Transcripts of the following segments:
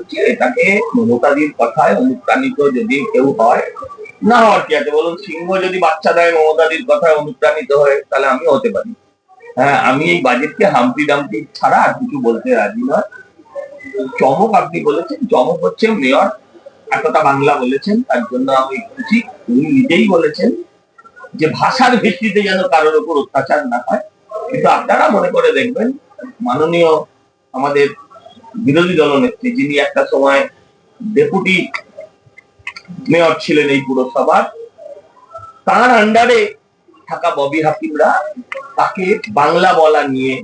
হচ্ছে এটাকে মমতাদির কথায় অনুপ্রাণিত যদি কেউ হয়, না হওয়ার কি আছে বলুন? সিংহ যদি বাচ্চা দেয় মমতাদির কথায় অনুপ্রাণিত হয়, তাহলে আমিও হতে পারি। হ্যাঁ, আমি এই বাজেটকে হাম্পি ডাম্পি ছাড়া আর কিছু বলতে রাজি নয়। চমক আপনি বলেছেন, চমক হচ্ছে মেয়র এতটা বাংলা বলেছেন, তার জন্য আমি খুশি। উনি নিজেই বলেছেন যে ভাষার ভিত্তিতে যেন কারোর উপর অত্যাচার না হয়। কিন্তু আপনারা মনে করে দেখবেন, মাননীয় আমাদের বিরোধী দলনেত্রী, যিনি একটা সময় ডেপুটি মেয়র ছিলেন এই পুরসভার, তার আন্ডারে থাকা ববি হাকিমরা তাকে বাংলা বলা নিয়ে,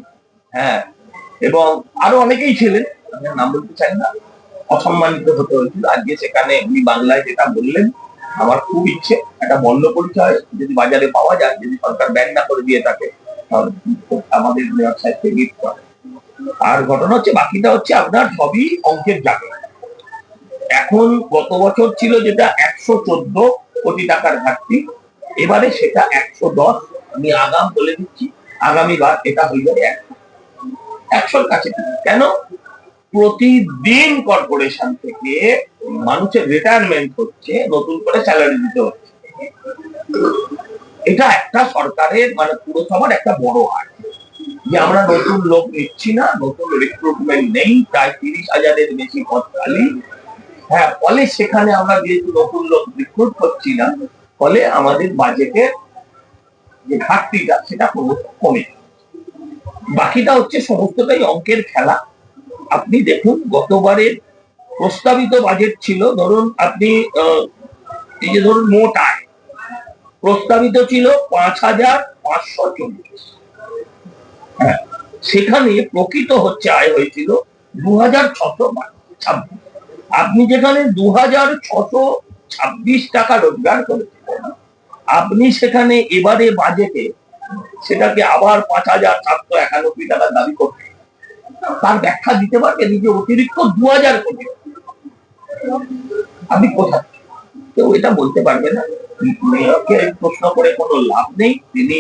হ্যাঁ, এবং আরো অনেকেই ছিলেন, আমি নাম বলতে চাই না, অসম্মানিত হতে হয়েছিল। আজকে সেখানে উনি বাংলায় যেটা বললেন, আমার খুব ইচ্ছে একটা বর্ণ পরিচয় যদি বাজারে পাওয়া যায়, যদি সরকার ব্যান না করে দিয়ে থাকে, তাহলে আমাদের মেয়র সাহেবকে গিফট করে। আর ঘটনা হচ্ছে, বাকিটা হচ্ছে আপনার সবই অঙ্কের জায়গা। এখন গত বছর ছিল যেটা 114 কোটি টাকার ঘাটতি, এবারে সেটা 110। আমি আগাম বলে দিচ্ছি, আগামীবার এটা হয়ে যাবে 100-র কাছে। কেন? প্রতিদিন কর্পোরেশন থেকে মানুষের রিটায়ারমেন্ট হচ্ছে, নতুন করে স্যালারি দিতে হচ্ছে। এটা একটা সরকারের মানে পুরসভার একটা বড় হার, যে আমরা নতুন লোক নিচ্ছি না, নতুন রিক্রুটমেন্ট নেই, প্রায় 30,000-এর বেশি পদ খালি। হ্যাঁ, ফলে সেখানে আমরা যেহেতু নতুন লোক রিক্রুট করছি না, ফলে আমাদের বাজেটের যে ঘাটতিটা সেটা কমে। বাকিটা হচ্ছে সমস্তটাই অঙ্কের খেলা। আপনি দেখুন, গতবারের প্রস্তাবিত বাজেট ছিল, ধরুন আপনি এই যে ধরুন মোট আয় প্রস্তাবিত ছিল 5,540। হ্যাঁ, সেখানে প্রকৃত হচ্ছে আয় হয়েছিল 2,626। আপনি যেখানে 2,626 টাকা রোজগার করেছিলেন, আপনি সেখানে এবারে বাজেটে সেটাকে আবার 5,791 টাকা দাবি করতে, তার ব্যাখ্যা দিতে পারবেন যে অতিরিক্ত 2,000 কোটি আপনি কোথায়? কেউ এটা বলতে পারবে না। মেয়রকে প্রশ্ন করে কোনো লাভ নেই, তিনি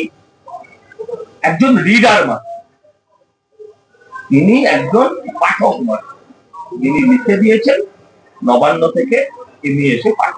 একজন রিডার মাত্র, তিনি একজন পাঠক মাত্র। যিনি লিখে দিয়েছেন নবান্ন থেকে, তিনি এসে পাঠ